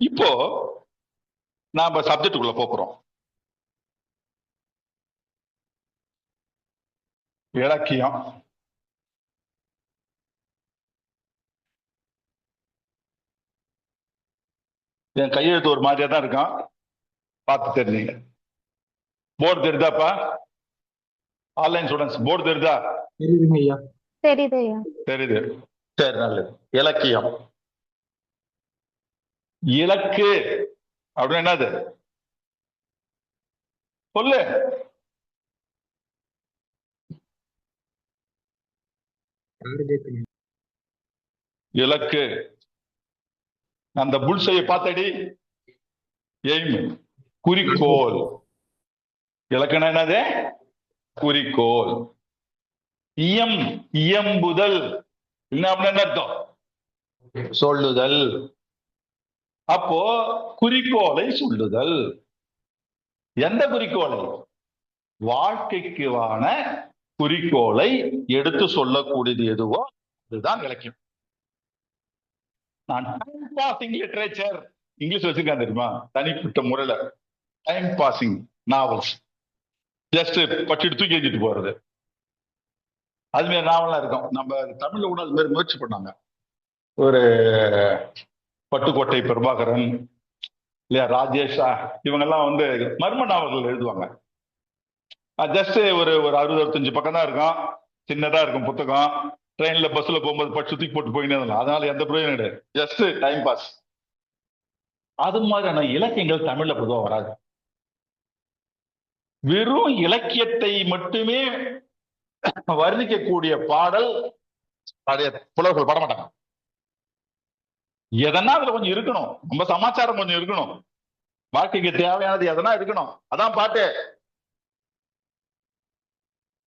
இப்போ நாம சப்ஜெக்டுக்குள்ள போறோம். இலக்கியம், என் கையெழுத்து ஒரு மாதிரியா தான் இருக்கும், பார்த்து தெரிஞ்சுங்க. போர்டு தெரியுதாப்பா? ஆன்லைன் ஸ்டூடெண்ட்ஸ் போர்டு தெரியுதா? தெரியுது. சரி, நல்லது. இலக்கியம், இலக்கு அப்படின்னு என்னது சொல்லு. இலக்கு, அந்த புல்சையை பார்த்தடி, எய்ம், குறிக்கோள். இலக்குனா என்னது? குறிக்கோள். இயம், இயம்புதல் என்ன அர்த்தம்? சொல்லுதல். அப்போ குறிக்கோளை சொல்லுதல். எந்த குறிக்கோளை? வாழ்க்கைக்குவான குறிக்கோளை எடுத்து சொல்லக்கூடியது எதுவோ அதுதான் இலக்கியம். நான் டைம் பாசிங் லிட்டரேச்சர் இங்கிலீஷ் வச்சிருக்கேன் தெரியுமா? தனிப்பட்ட முறையில டைம் பாசிங் நாவல்ஸ், ஜஸ்ட் பட்டிட்டு தூக்கி எஞ்சிட்டு போறது, அது மாதிரி நாவல்லாம் இருக்கும். நம்ம தமிழ்ல கூட அது மாதிரி முயற்சி பண்ணாங்க. ஒரு பட்டுக்கோட்டை பிரபாகரன் இல்லையா, ராஜேஷா, இவங்கெல்லாம் மர்ம நாவல்கள் எழுதுவாங்க. ஜஸ்ட் ஒரு 60-65 பக்கம் தான் இருக்கும், சின்னதா இருக்கும் புத்தகம். ட்ரெயின்ல பஸ்ல போகும்போது பட்டு தூக்கி போட்டு போயினே இருந்தலாம், அதனால எந்த பிரயோஜனம் கிடையாது, ஜஸ்ட் டைம் பாஸ். அது மாதிரியான இலக்கியங்கள் தமிழ்ல பொதுவாக வராது. வெறும் இலக்கியத்தை மட்டுமே வர்ணிக்கக்கூடிய பாடல் புலவர்கள் படமாட்டாங்க. எதனா அதுல கொஞ்சம் இருக்கணும், நம்ம சமாச்சாரம் கொஞ்சம் இருக்கணும், வாழ்க்கைக்கு தேவையானது எதனா இருக்கணும், அதான் பாட்டு.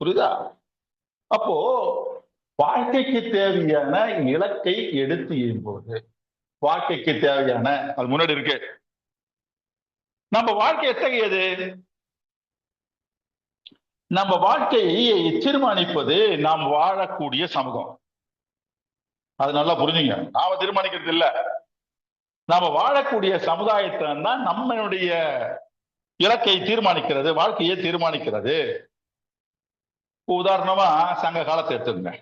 புரியுதா? அப்போ வாழ்க்கைக்கு தேவையான இலக்கை எடுத்து எழும்போது, வாழ்க்கைக்கு தேவையான அது முன்னாடி இருக்கு. நம்ம வாழ்க்கை எத்தகையது? நம்ம வாழ்க்கையை தீர்மானிப்பது நாம் வாழக்கூடிய சமூகம். அது நல்லா புரிஞ்சுங்க. நாம தீர்மானிக்கிறது இல்ல, நாம வாழக்கூடிய சமுதாயத்தை தான் நம்மளுடைய இலக்கை தீர்மானிக்கிறது, வாழ்க்கையை தீர்மானிக்கிறது. உதாரணமா சங்க காலத்தை எடுத்துங்க.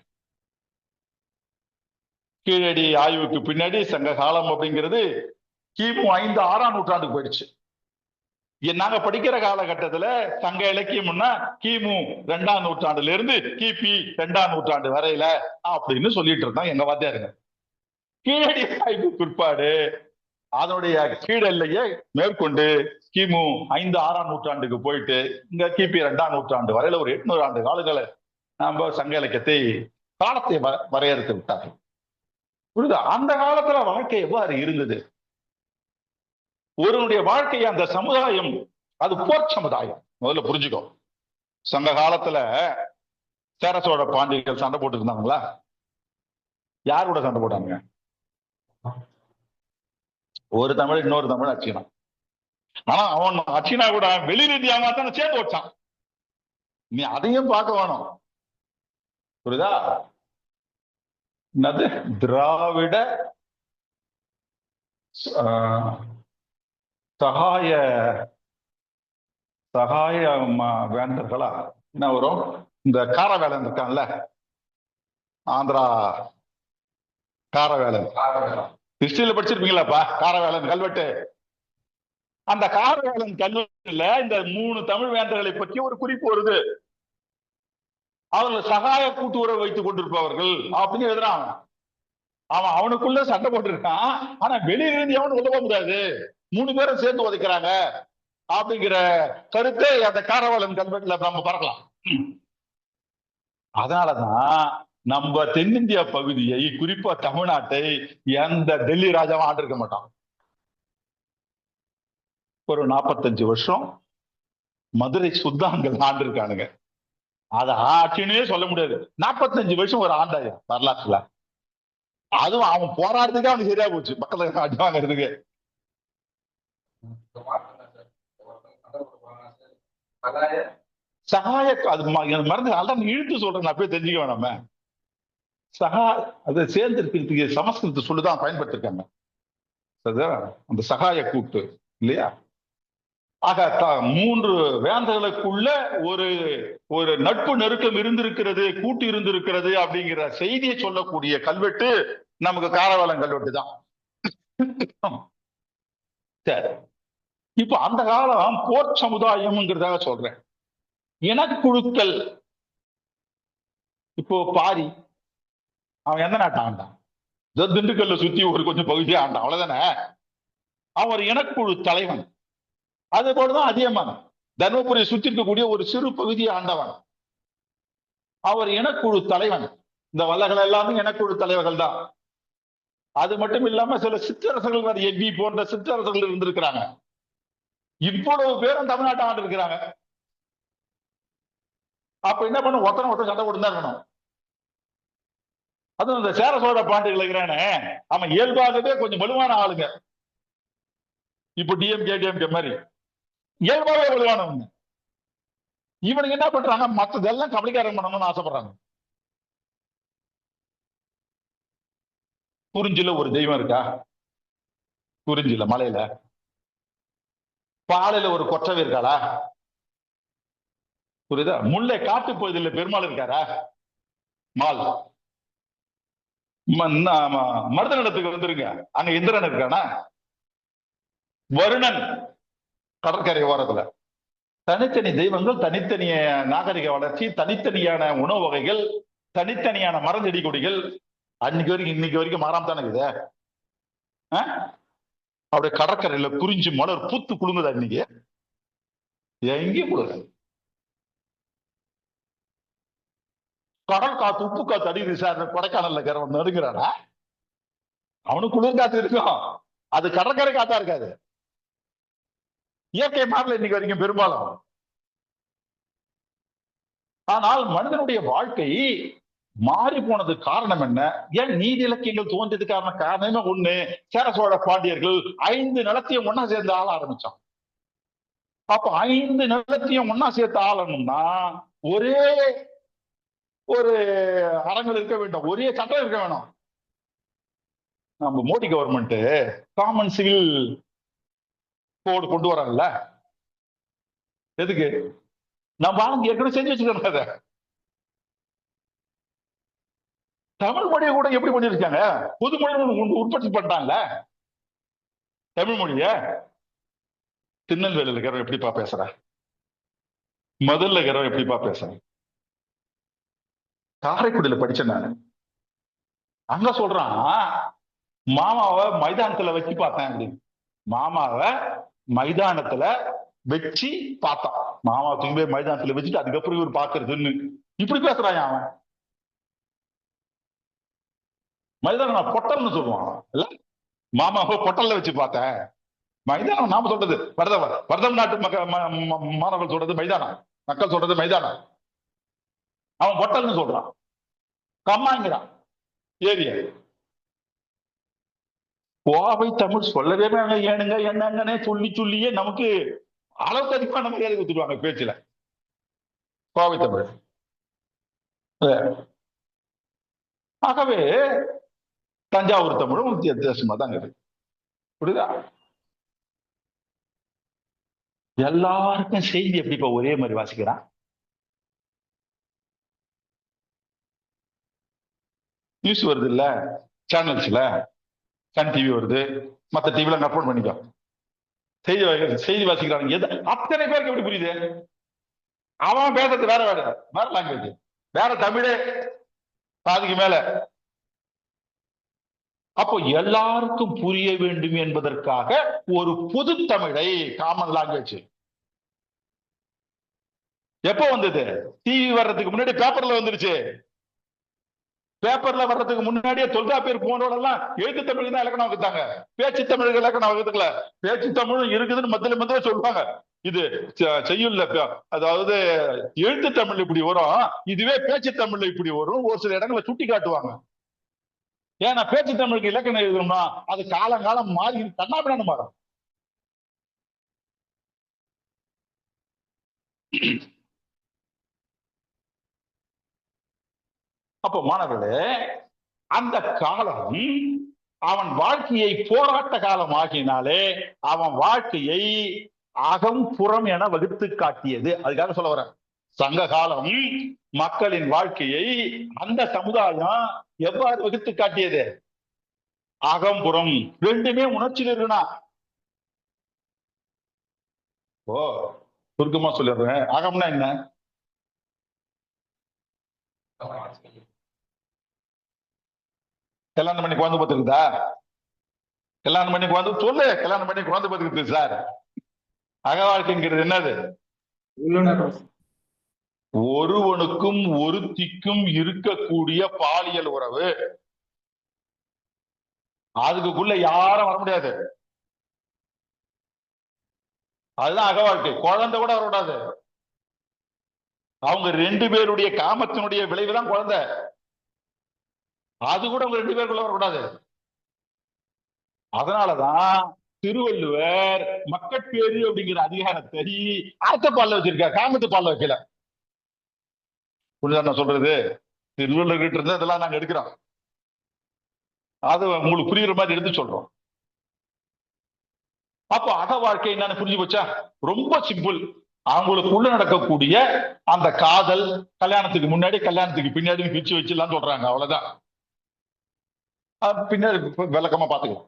கீழடி ஆய்வுக்கு பின்னாடி சங்க காலம் அப்படிங்கிறது கிமு 5-6ஆம் நூற்றாண்டுக்கு போயிடுச்சு. நாங்க படிக்கிற காலகட்டத்துல சங்க இலக்கியம்னா கிமு 2ஆம் நூற்றாண்டுல இருந்து கிபி 2ஆம் நூற்றாண்டு வரையில அப்படின்னு சொல்லிட்டு இருந்தோம் எங்க வாத்தியாருங்க. கீழடி ஆய்வு பிற்பாடு அதனுடைய கீழெல்லையை மேற்கொண்டு கிமு 5-6ஆம் நூற்றாண்டுக்கு போயிட்டு இங்க கிபி 2ஆம் நூற்றாண்டு வரையில ஒரு 800 ஆண்டு காலங்களை நம்ம சங்க இலக்கியத்தை காலத்தை வரையறுத்து விட்டார்கள். புரியுதா? அந்த காலத்துல வாழ்க்கை எவ்வாறு இருந்தது? ஒருவனுடைய வாழ்க்கை, அந்த சமுதாயம் அது போர் சமுதாயம். முதல்ல புரிஞ்சுக்கோ. சங்க காலத்துல சேர சோழ பாண்டியர்கள் சண்டை போட்டு இருந்தாங்களா? யார் கூட சண்டை போட்டாங்க? ஒரு தமிழ் இன்னொரு தமிழ் அச்சினா. ஆனா அவன் அச்சினா கூட வெளி ரீதியாக தான் சேர்ந்து வச்சான். நீ அதையும் பார்க்க வேணும். புரியுதா? என்னது? திராவிட சகாய சகாய வேந்தர்களா என்ன வரும்? இந்த காரவேலன் இருக்கான்ல, ஆந்திரா காரவேலன், ஹிஸ்டரியில படிச்சிருப்பீங்களாப்பா? காரவேலன் கல்வெட்டு. அந்த காரவேலன் கல்வெட்டுல இந்த 3 தமிழ் வேந்தர்களை பற்றி ஒரு குறிப்பு வருது. அவர்கள் சகாய கூட்டுறவு வைத்துக் கொண்டிருப்பவர்கள் அப்படின்னு எழுதுறான். அவன் அவனுக்குள்ள சண்டை போட்டிருக்கான். ஆனா வெளியிலிருந்து எவனும் உதவ முடியாது, 3 பேரும் சேர்ந்து உதைக்கிறாங்க அப்படிங்கிற கருத்தை அந்த காரவேலன் கல்வெட்டுல நம்ம பார்க்கலாம். அதனாலதான் நம்ம தென்னிந்திய பகுதியை, குறிப்பா தமிழ்நாட்டை, எந்த டெல்லி ராஜாவும் ஆண்டிருக்க மாட்டான். ஒரு 45 வருஷம் மதுரை சுல்தான்கள் ஆண்டிருக்கானுங்க. அதை ஆட்சினே சொல்ல முடியாது. 45 வருஷம் ஒரு ஆண்டாயா வரலாற்றுல. அதுவும் அவன் போராடுறதுக்கு அவனுக்கு சரியா போச்சு, பக்கத்துல அடி வாங்கிறதுக்கு. சகாய அது மறந்து அதான் இழுத்து சொல்றேன், நான் போய் தெரிஞ்சுக்க வேணாம. சகா அதை சேர்ந்திருக்கிறதுக்கு சமஸ்கிருத சொல்லுதான் பயன்படுத்திருக்காங்க. அந்த சகாய கூட்டு இல்லையா? ஆக மூன்று வேந்தர்களுக்குள்ள ஒரு ஒரு நட்பு நெருக்கம் இருந்திருக்கிறது, கூட்டு இருந்திருக்கிறது அப்படிங்கிற செய்தியை சொல்லக்கூடிய கல்வெட்டு நமக்கு காரவேலம் கல்வெட்டு தான். சரி, இப்ப அந்த காலம் போர் சமுதாயம்ங்கிறதாக சொல்றேன். இனக்குழுக்கள், இப்போ பாரி அவன் எந்த நாட்டை ஆண்டான்? திண்டுக்கல்ல சுத்தி ஒரு கொஞ்சம் பகுதியை ஆண்டான், அவ்வளவுதானே. அவன் ஒரு இனக்குழு தலைவன். அதே போலதான் அதியமான் தர்மபுரியை சுத்தி இருக்கக்கூடிய ஒரு சிறு பகுதியை ஆண்டவன். அவர் இனக்குழு தலைவன். இந்த வல்லகள் எல்லாமே இனக்குழு தலைவர்கள் தான். அது மட்டும் இல்லாம சில சிற்றரசர்கள், எவ்வி போன்ற சிற்றரசர்கள் இருந்திருக்கிறாங்க. இவ்வளவு பேரும் தமிழ்நாட்டை ஆண்டு இருக்கிறாங்க. அப்ப என்ன பண்ண, ஒருத்தனை சண்டை போட்டு தான் இருக்கணும். அதுவும் இந்த சேர சோழ பாண்டியர்கள் இருக்கிறானே, அவன் இயல்பாகவே கொஞ்சம் வலுவான ஆளுங்க. இப்போ டிஎம்கே டிஎம்கே மாதிரி இயல்பாகவே வலுவானவங்க. இவனுக்கு என்ன பண்றாங்க, மற்றதெல்லாம் கபடிக்காரன் பண்ணணும்னு ஆசைப்படுறாங்க. குறிஞ்சில ஒரு தெய்வம் இருக்கா? குறிஞ்சில மலையில. பாலையில ஒரு கொற்றவை இருக்காளா? புரியுதா? முல்லை காட்டு பகுதியில் பெருமாள் இருக்காரா? மால். மருதநிலத்துக்கு வந்துருங்க, அங்க இந்திரன் இருக்கானா? வருணன் கடற்கரை ஓரத்துல. தனித்தனி தெய்வங்கள், தனித்தனிய நாகரிக வளர்ச்சி, தனித்தனியான உணவு வகைகள், தனித்தனியான மரஞ்செடி கொடிகள். அன்னைக்கு வரைக்கும் இன்னைக்கு வரைக்கும் மாறாம தானே இருக்குது. அப்படியே கடற்கரையில குறிஞ்சி மலர் பூத்து குழுங்குதா? இன்னைக்கு எங்கேயும் கொடுங்க. கடல் காத்து, உப்பு காத்து அடிக்குது சார். கொடைக்கானல்ல கரவன் நடுங்கிறானா? அவனுக்கு குளிர் காத்து இருக்கும், அது கடற்கரை காத்தா இருக்காது. இயற்கை மாறல இன்னைக்கு வரைக்கும் பெரும்பாலும். ஆனால் மனிதனுடைய வாழ்க்கை மாறி போனது காரணம் என்ன? ஏன் நீதி இலக்கியங்கள் தோன்றியதுக்கான காரணமே ஒண்ணு, சேர சோழ பாண்டியர்கள் 5 நிலத்தையும் ஒன்னா சேர்ந்து ஆள ஆரம்பிச்சான். அப்ப 5 நிலத்தையும் ஒன்னா சேர்த்து ஆளணும்னா ஒரே ஒரு அரங்கள் இருக்க வேண்டும், ஒரே சட்டம் இருக்க வேணும். நம்ம மோடி கவர்மெண்ட் காமன் சிவில் கோடு கொண்டு வராங்கல்ல, எதுக்கு? நம்ம ஆளுங்க ஏற்கனவே செஞ்சு வச்சுக்கிறோம். தமிழ் மொழியை கூட எப்படி பண்ணிருக்காங்க, புது மொழி உற்பத்தி பண்ணிட்டாங்கல்ல தமிழ் மொழிய. திருநெல்வேலியில் இருக்கிறவன் எப்படிப்பா பேசுற? முதல்ல இருக்கிறவன் எப்படிப்பா பேசுற? காரைக்குடியில படிச்சேன் நான். அங்க சொல்றான், மாமாவை மைதானத்துல வச்சு பார்த்தேன் அப்படின்னு. மாமாவை மைதானத்துல வச்சு பார்த்தான். மாமா தூங்கி மைதானத்துல வச்சுட்டு அதுக்கப்புறம் இவர் பாக்குறதுன்னு இப்படி பேசுறான் அவன். மைதானம் பொட்டல்னு சொல்லுவான் இல்ல, மாமாவை பொட்டல்ல வச்சு பார்த்தேன். மைதானம் நாம சொல்றது வர்தம் நாட்டு மாணவர்கள் சொல்றது மைதானம், மக்கள் சொல்றது மைதானம். அவன் பொட்டல்னு சொல்றான், கம்மாங்கிறான் ஏரிய. கோவை தமிழ் சொல்லவே ஏனுங்க என்னங்கன்னே சொல்லி சொல்லியே நமக்கு அளவுக்கு அதிகமான மரியாதை கொடுத்துருவாங்க பேச்சுல. கோவை தமிழ். ஆகவே தஞ்சாவூர் தமிழும் வித்தியாசமா தான் இருக்கு. புரியுதா? எல்லாருக்கும் செய்தி எப்படிப்பா ஒரே மாதிரி வாசிக்கிறான்? நியூஸ் வருது இல்ல, சேனல்ஸ்ல சன் டிவி வருது, மத்த டிவில அப்லோட் பண்ணிக்கோ. செய்தி வாசிக்கிறாங்க. அத்தனை பேருக்கு எப்படி புரியுது? அவன் பேசுறது வேற வேற வேற லாங்குவேஜ், வேற தமிழே பாதிக்கு மேல. அப்போ எல்லாருக்கும் புரிய வேண்டும் என்பதற்காக ஒரு பொது தமிழை, காமன் லாங்குவேஜ். எப்போ வந்தது? டிவி வர்றதுக்கு முன்னாடி பேப்பர்ல வந்துருச்சு. பேப்பர்ல வர்றதுக்கு முன்னாடியே தொல்காப்பியர் போன்றவரெல்லாம் எழுத்து தமிழுக்கு தான் இலக்கணம் வகுத்தாங்க, பேச்சு தமிழுக்கு இலக்கணம் வகுத்துக்கல. பேச்சு தமிழும் இருக்குதுன்னு மத்தியில சொல்லுவாங்க. இது செய்யுள்ள, அதாவது எழுத்து தமிழ் இப்படி வரும், இதுவே பேச்சு தமிழ்ல இப்படி வரும், ஒரு சில இடங்களை சுட்டி காட்டுவாங்க. ஏன்னா பேச்சு தமிழுக்கு இலக்கணம் எழுதணும்னா அது காலங்காலம் மாறி கண்ணாபின்னு மாறும். அப்போ மாணவர்களே, அந்த காலம் அவன் வாழ்க்கையை போராட்ட காலம் ஆகினாலே அவன் வாழ்க்கையை அகம் புறம் என வகுத்து காட்டியது. அதுக்காக சொல்ல வர சங்க காலம் மக்களின் வாழ்க்கையை அந்த சமுதாயம் எவ்வாறு வகுத்து காட்டியது? அகம்புறம் ரெண்டுமே உணர்ச்சியில் இருக்குனா. ஓ சுருக்கமா சொல்லிடுறேன். அகம்னா என்ன? கல்யாணம் பண்ணி குழந்தை பார்த்துருக்குதா? கல்யாணம் பண்ணி குழந்தை சொல்லு. கல்யாணம் பண்ணி குழந்தை பார்த்துக்கிட்டு சார். அக வாழ்க்கைங்கிறது என்னது? ஒருவனுக்கும் ஒருத்திக்கும் இருக்கக்கூடிய பாலியல் உறவு. அதுக்குள்ள யாரும் வர முடியாது. அதுதான் அக வாழ்க்கை. குழந்தை கூட வரக்கூடாது. அவங்க ரெண்டு பேருடைய காமத்தினுடைய விளைவுதான் குழந்தை. அது கூட அவங்க ரெண்டு பேருக்குள்ள வரக்கூடாது. அதனாலதான் திருவள்ளுவர் மக்கட்பேறு அப்படிங்கிற அதிகாரத்தை ஆத்த பால்ல வச்சிருக்கார், காமத்து பால்ல வைக்கல. புரியுதா நான் சொல்றது? திருவள்ளுவர் கிட்ட இருந்து இதெல்லாம் நாங்க எடுக்கிறோம். அது உங்களுக்கு புரியுற மாதிரி எடுத்து சொல்றோம். அப்போ அக வாழ்க்கை என்னன்னு புரிஞ்சு போச்சா? ரொம்ப சிம்பிள். அவங்களுக்குள்ள நடக்கக்கூடிய அந்த காதல், கல்யாணத்துக்கு முன்னாடி கல்யாணத்துக்கு பின்னாடி பிரிச்சு வச்சுலாம் சொல்றாங்க. அவ்வளவுதான். பின்னாடி விளக்கமா பாத்துக்கலாம்.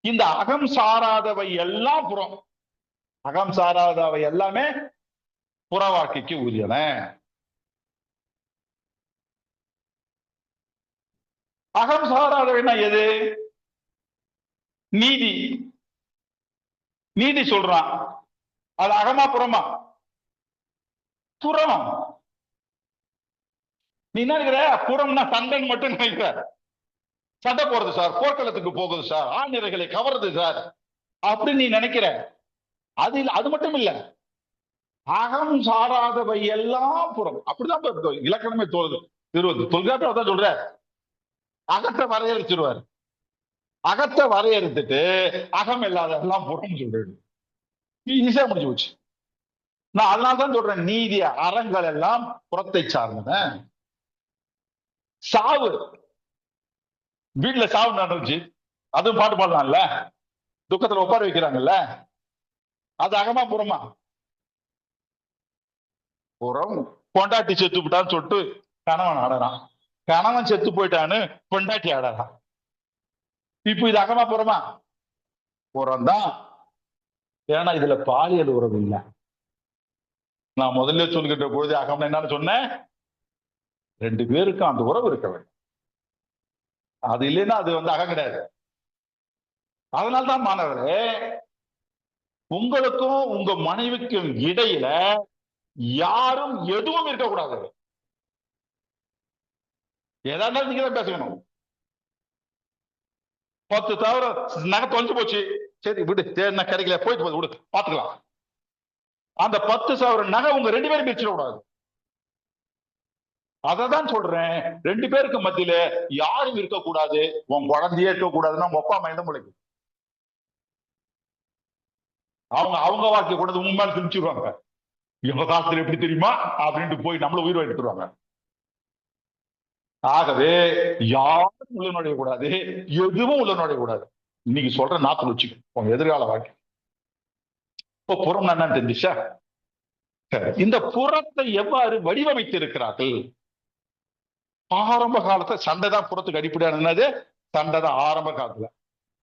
இந்த அகம் சாராதவை எல்லாம் புறம். அகம் சாராதவை எல்லாமே புற வாழ்க்கைக்கு உரியன. அகம் சாராதவைனா எது? நீதி. நீதி சொல்றான். அது அகமா புறமா? புறம். நீ என்ன நினைக்கிற? புறம்னா சண்டைன்னு மட்டும் நினைக்கிற. சண்டை போறது சார், போர்க்களத்துக்கு போகுது சார், ஆண்நிறைகளை கவருது சார் அப்படின்னு நீ நினைக்கிற. அது மட்டும் இல்ல. அகம் சாராதவை எல்லாம் புறம். அப்படிதான் இலக்கணமே தோல்து. தொல்காப்பியம் தான் சொல்ற. அகத்தை வரையறுச்சிருவார். அகத்தை வரையறுத்துட்டு அகம் இல்லாதெல்லாம் புறம் சொல்றது. ஈஸியா முடிஞ்சு போச்சு. நான் அதனால்தான் சொல்றேன், நீதி அறங்கள் எல்லாம் புறத்தை சார்ந்தன. சாவு, வீட்டுல சாவு நடந்துச்சு, அதுவும் பாட்டு பாடலாம்ல, துக்கத்துல உட்கார வைக்கிறாங்கல்ல, அது அகமா புறமா? புறம். பொண்டாட்டி செத்து போட்டான்னு சொல்லிட்டு கணவன் ஆடறான், கணவன் செத்து போயிட்டான்னு பொண்டாட்டி ஆடறான். இப்ப இது அகமா புறமா? புறம்தான். ஏன்னா இதுல பாலியல் உறவு இல்லை. நான் முதல்ல சொல்லிக்கிட்ட பொழுது அகம் என்னன்னு சொன்னேன், ரெண்டு பேருக்கும் அந்த உறவு இருக்க வேண்டும். அது இல்லைன்னா அது அகம் கிடையாது. அதனால்தான் மாணவரே, உங்களுக்கும் உங்க மனைவிக்கும் இடையில யாரும் எதுவும் இருக்கக்கூடாது. ஏதாவது நீங்க தான் பேசணும். 10,000 நகை தொலைஞ்சு போச்சு, சரி விடு, தேர்னா கிடைக்கல, போயிட்டு போது விடு, பாத்துக்கலாம். அந்த 10,000 நகை உங்க ரெண்டு பேரும் பிரிச்சிடக்கூடாது. அததான் சொல்றேன், ரெண்டு பேருக்கு மத்தியில யாரும் இருக்கக்கூடாது. உன் குழந்தையே இருக்கக்கூடாதுன்னா உங்க அப்பா அம்மா என்ன முளைக்கும்? அவங்க வாழ்க்கை கொண்டு உங்க மேல திணிச்சிருவாங்க. எங்க காலத்துல எப்படி தெரியுமா அப்படின்ட்டு போய் நம்மள உயிர் எடுத்துருவாங்க. ஆகவே யாரும் உள்ள நுழைய கூடாது, எதுவும் உள்ள நுழைய கூடாது. இன்னைக்கு சொல்ற நாத்துல வச்சுக்கோ உங்க எதிர்கால வாழ்க்கை. இப்போ புறம் என்னன்னு தெரிஞ்சுச்சா? இந்த புறத்தை எவ்வாறு வடிவமைத்து இருக்கிறார்கள்? ஆரம்ப காலத்துல சண்டை தான் புறத்துக்கு அடிப்படையானது. சண்டை தான் ஆரம்ப காலத்துல.